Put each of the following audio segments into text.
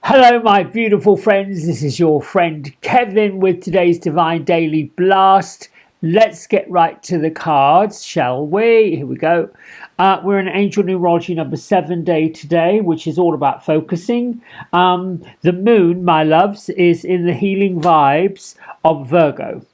Hello, my beautiful friends. This is your friend Kevin with today's Divine Daily Blast. Let's get right to the cards, shall we? Here we go. We're in Angel Numerology number 7 day today, which is all about focusing. The moon, my loves, is in the healing vibes of Virgo.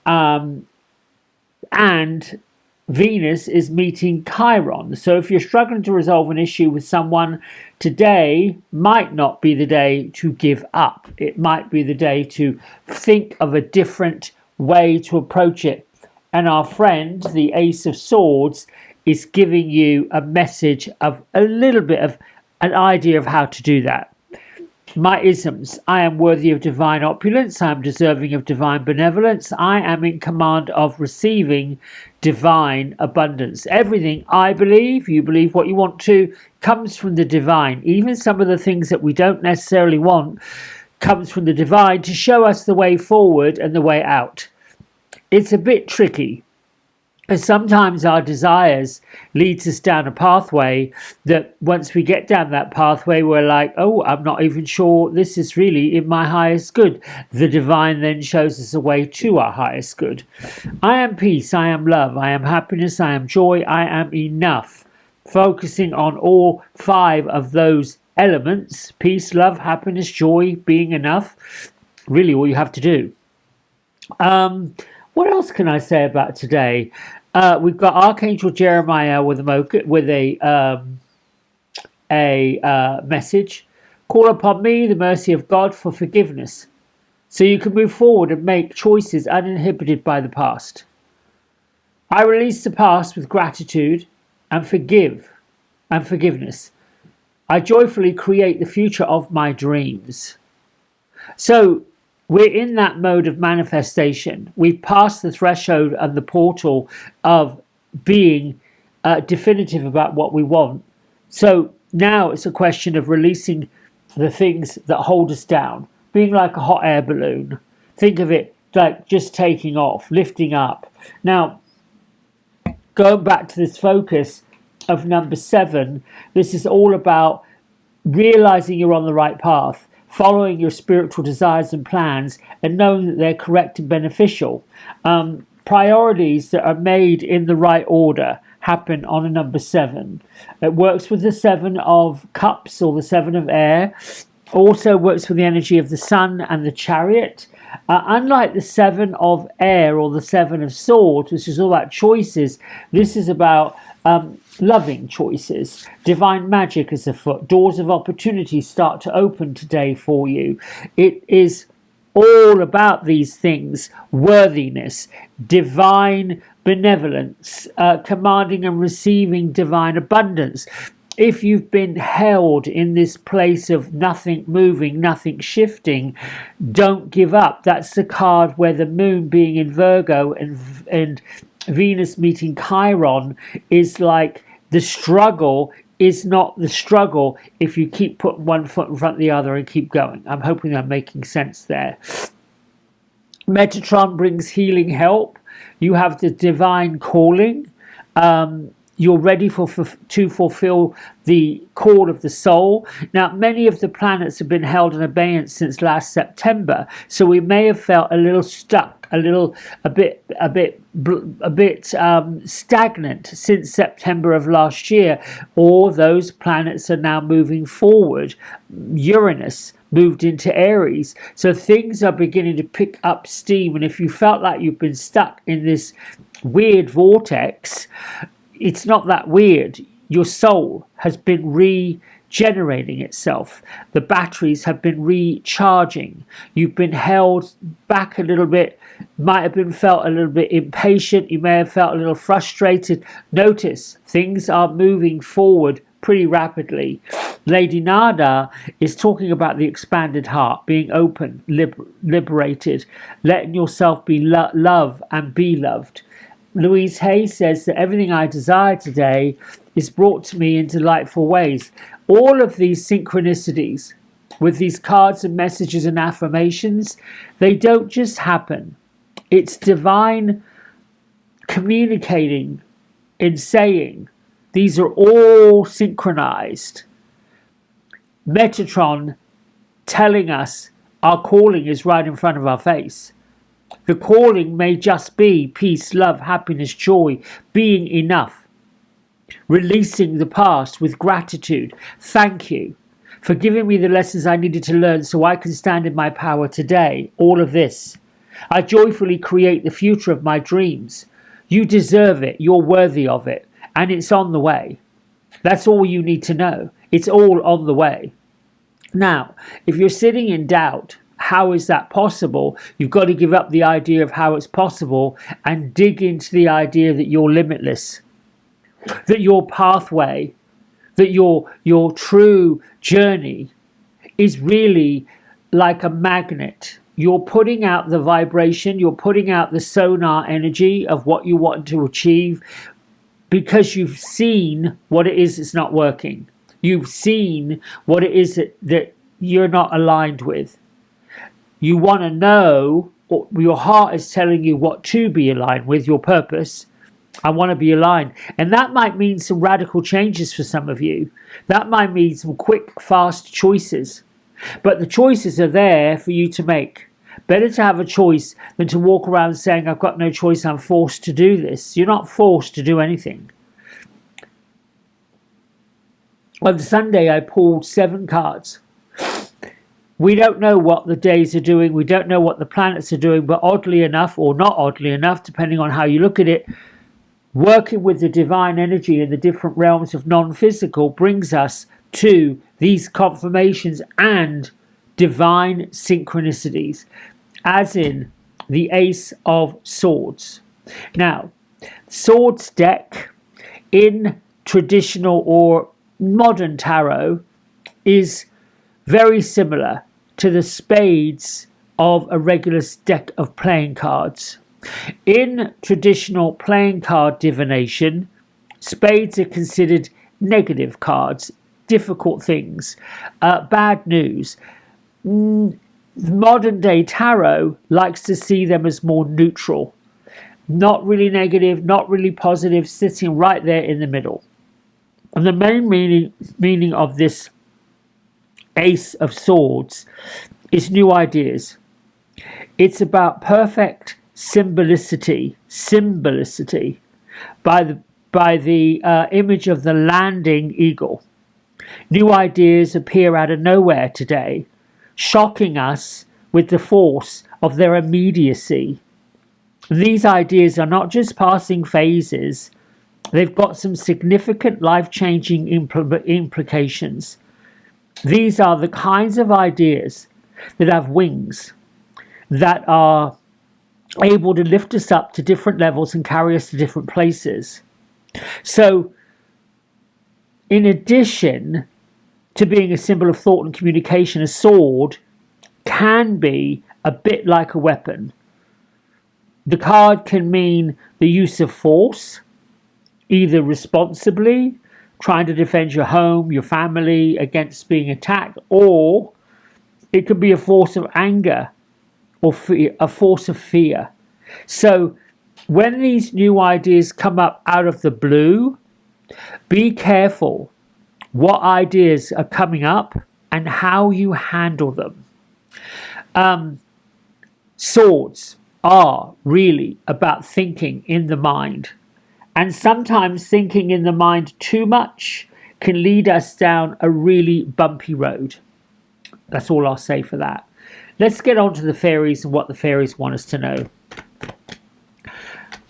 And Venus is meeting Chiron. So if you're struggling to resolve an issue with someone, today might not be the day to give up. It might be the day to think of a different way to approach it. And our friend, the Ace of Swords, is giving you a message of a little bit of an idea of how to do that. My isms: I am worthy of divine opulence, I am deserving of divine benevolence, I am in command of receiving divine abundance. Everything I believe, you believe what you want to, comes from the divine. Even some of the things that we don't necessarily want comes from the divine to show us the way forward and the way out. It's a bit tricky. And sometimes our desires leads us down a pathway that once we get down that pathway, we're like, oh, I'm not even sure this is really in my highest good. The divine then shows us a way to our highest good. I am peace, I am love, I am happiness, I am joy, I am enough. Focusing on all 5 of those elements: peace, love, happiness, joy, being enough. Really all you have to do. What else can I say about today? We've got Archangel Jeremiah with a message. Call upon me, the mercy of God, for forgiveness, so you can move forward and make choices uninhibited by the past. I release the past with gratitude and forgiveness. I joyfully create the future of my dreams. So we're in that mode of manifestation. We've passed the threshold and the portal of being definitive about what we want. So now it's a question of releasing the things that hold us down, being like a hot air balloon. Think of it like just taking off, lifting up. Now, going back to this focus of number 7, this is all about realizing you're on the right path, following your spiritual desires and plans, and knowing that they're correct and beneficial. Priorities that are made in the right order happen on a number 7. It works with the 7 of cups or the 7 of air. Also works with the energy of the sun and the chariot. Unlike the 7 of air or the 7 of swords, which is all about choices, this is about loving choices. Divine magic is afoot. Doors of opportunity start to open today for you. It is all about these things: worthiness, divine benevolence, commanding and receiving divine abundance. If you've been held in this place of nothing moving, nothing shifting, don't give up. That's the card where the moon being in Virgo and Venus meeting Chiron is like the struggle is not the struggle if you keep putting one foot in front of the other and keep going. I'm hoping I'm making sense there. Metatron brings healing help. You have the divine calling. You're ready to fulfill the call of the soul. Now, many of the planets have been held in abeyance since last September, so we may have felt a little stuck, a bit stagnant since September of last year. All those planets are now moving forward. Uranus moved into Aries, so things are beginning to pick up steam. And if you felt like you've been stuck in this weird vortex, it's not that weird. Your soul has been regenerating itself. The batteries have been recharging. You've been held back a little bit, might have been felt a little bit impatient. You may have felt a little frustrated. Notice things are moving forward pretty rapidly. Lady Nada is talking about the expanded heart, being open, liberated, letting yourself be love and be loved. Louise Hay says that everything I desire today is brought to me in delightful ways. All of these synchronicities with these cards and messages and affirmations, they don't just happen. It's divine communicating in saying these are all synchronized. Metatron telling us our calling is right in front of our face. The calling may just be peace, love, happiness, joy, being enough, releasing the past with gratitude. Thank you for giving me the lessons I needed to learn so I can stand in my power today. All of this. I joyfully create the future of my dreams. You deserve it. You're worthy of it. And it's on the way. That's all you need to know. It's all on the way. Now, if you're sitting in doubt, how is that possible? You've got to give up the idea of how it's possible and dig into the idea that you're limitless, that your pathway, that your true journey is really like a magnet. You're putting out the vibration, you're putting out the sonar energy of what you want to achieve because you've seen what it is that's not working. You've seen what it is that you're not aligned with. You want to know, or your heart is telling you what to be aligned with, your purpose. I want to be aligned. And that might mean some radical changes for some of you. That might mean some quick, fast choices. But the choices are there for you to make. Better to have a choice than to walk around saying, I've got no choice, I'm forced to do this. You're not forced to do anything. On Sunday, I pulled 7 cards. We don't know what the days are doing. We don't know what the planets are doing. But oddly enough, or not oddly enough, depending on how you look at it, working with the divine energy in the different realms of non-physical brings us to these confirmations and divine synchronicities, as in the Ace of Swords. Now, Swords deck in traditional or modern tarot is very similar to the spades of a regular deck of playing cards. In traditional playing card divination, spades are considered negative cards, difficult things, bad news. Modern day tarot likes to see them as more neutral, not really negative, not really positive, sitting right there in the middle. And the main meaning of this Ace of Swords is new ideas. It's about perfect symbolicity by the image of the landing eagle. New ideas appear out of nowhere today, shocking us with the force of their immediacy. These ideas are not just passing phases, they've got some significant life-changing implications. These are the kinds of ideas that have wings, that are able to lift us up to different levels and carry us to different places. So, in addition to being a symbol of thought and communication, a sword can be a bit like a weapon. The card can mean the use of force, either responsibly, trying to defend your home, your family against being attacked, or it could be a force of anger or fear, a force of fear. So when these new ideas come up out of the blue, be careful what ideas are coming up and how you handle them. Swords are really about thinking in the mind. And sometimes thinking in the mind too much can lead us down a really bumpy road. That's all I'll say for that. Let's get on to the fairies and what the fairies want us to know.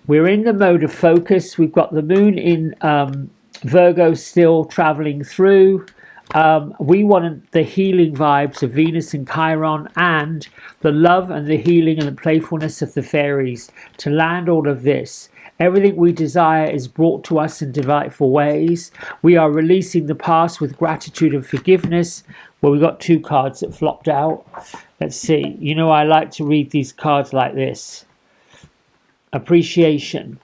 We're in the mode of focus. We've got the moon in Virgo still traveling through. We want the healing vibes of Venus and Chiron and the love and the healing and the playfulness of the fairies to land all of this. Everything we desire is brought to us in delightful ways. We are releasing the past with gratitude and forgiveness. Well, we got 2 cards that flopped out. Let's see. You know, I like to read these cards like this. Appreciation.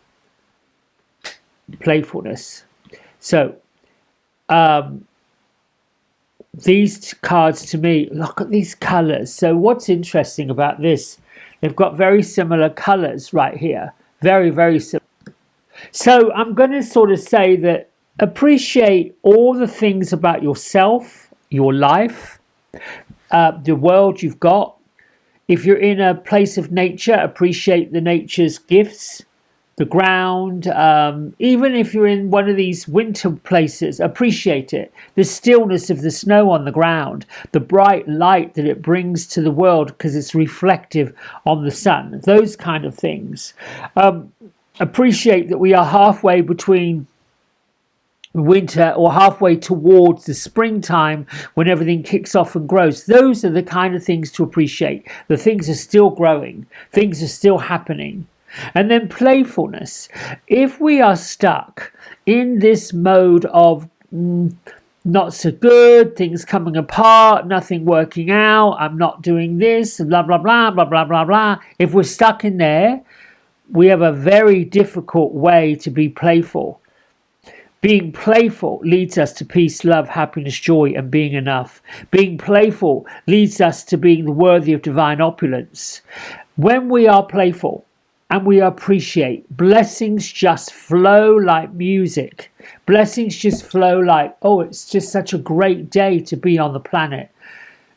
Playfulness. So, these cards to me, look at these colours. So what's interesting about this, they've got very similar colours right here. Very, very similar. So I'm going to sort of say that appreciate all the things about yourself, your life, the world you've got. If you're in a place of nature, appreciate the nature's gifts, the ground. Even if you're in one of these winter places, appreciate it. The stillness of the snow on the ground, the bright light that it brings to the world because it's reflective on the sun, those kind of things. Appreciate that we are halfway between winter or halfway towards the springtime when everything kicks off and grows. Those are the kind of things to appreciate. The things are still growing, things are still happening. And then playfulness. If we are stuck in this mode of not so good, things coming apart, nothing working out, I'm not doing this, blah, blah, blah, blah, blah, blah, blah. If we're stuck in there, we have a very difficult way to be playful. Being playful leads us to peace, love, happiness, joy, and being enough. Being playful leads us to being worthy of divine opulence. When we are playful and we appreciate, blessings just flow like music. Blessings just flow like, oh, it's just such a great day to be on the planet.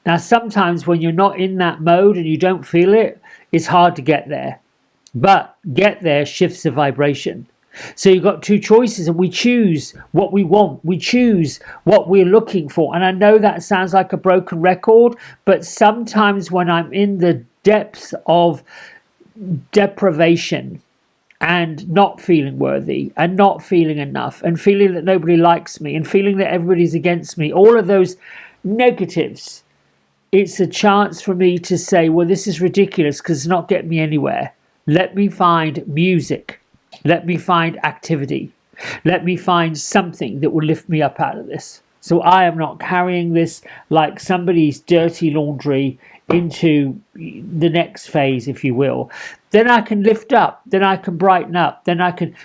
Now, sometimes when you're not in that mode and you don't feel it, it's hard to get there. But get there shifts the vibration. So you've got two choices and we choose what we want. We choose what we're looking for. And I know that sounds like a broken record, but sometimes when I'm in the depths of deprivation and not feeling worthy and not feeling enough and feeling that nobody likes me and feeling that everybody's against me, all of those negatives, it's a chance for me to say, well, this is ridiculous because it's not getting me anywhere. Let me find music. Let me find activity. Let me find something that will lift me up out of this. So I am not carrying this like somebody's dirty laundry into the next phase, if you will. Then I can lift up. Then I can brighten up. Then I can,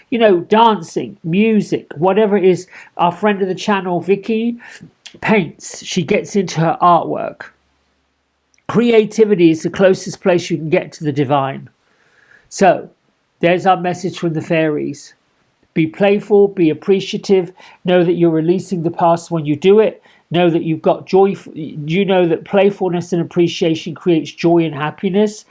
dancing, music, whatever it is. Our friend of the channel, Vicky, paints. She gets into her artwork. Creativity is the closest place you can get to the divine. So there's our message from the fairies. Be playful, be appreciative, know that you're releasing the past when you do it, know that you've got joy, you know that playfulness and appreciation creates joy and happiness,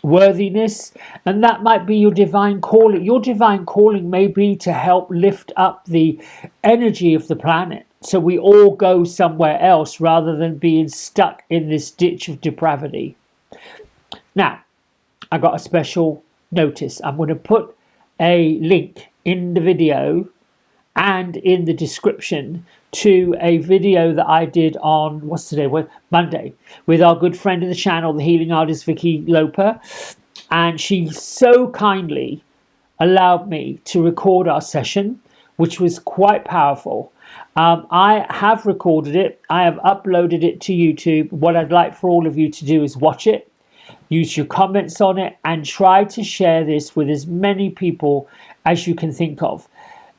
worthiness, and that might be your divine calling. Your divine calling may be to help lift up the energy of the planet so we all go somewhere else rather than being stuck in this ditch of depravity. Now, I got a special notice. I'm going to put a link in the video and in the description to a video that I did on, what's today? Monday, with our good friend of the channel, the healing artist Vicky Loper. And she so kindly allowed me to record our session, which was quite powerful. I have recorded it. I have uploaded it to YouTube. What I'd like for all of you to do is watch it. Use your comments on it and try to share this with as many people as you can think of.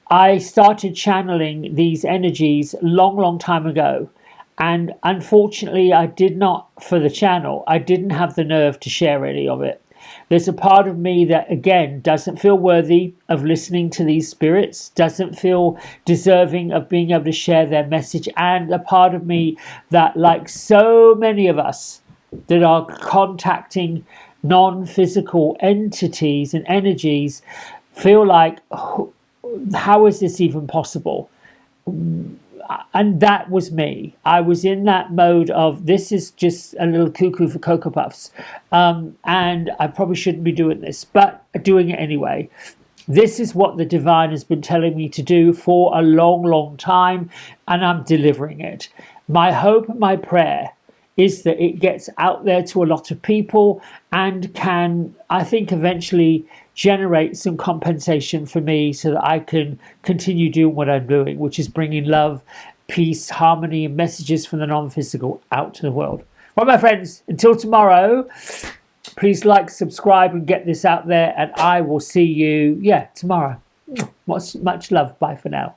I started channeling these energies long time ago. And unfortunately, I did not, for the channel, I didn't have the nerve to share any of it. There's a part of me that, again, doesn't feel worthy of listening to these spirits, doesn't feel deserving of being able to share their message. And a part of me that, like so many of us, that are contacting non-physical entities and energies feel like, how is this even possible? And that was me. I was in that mode of, this is just a little cuckoo for Cocoa Puffs. And I probably shouldn't be doing this, but doing it anyway. This is what the divine has been telling me to do for a long time, and I'm delivering it. My hope and my prayer is that it gets out there to a lot of people and can, I think, eventually generate some compensation for me so that I can continue doing what I'm doing, which is bringing love, peace, harmony, and messages from the non-physical out to the world. Well, my friends, until tomorrow, please like, subscribe, and get this out there, and I will see you, tomorrow. Much love. Bye for now.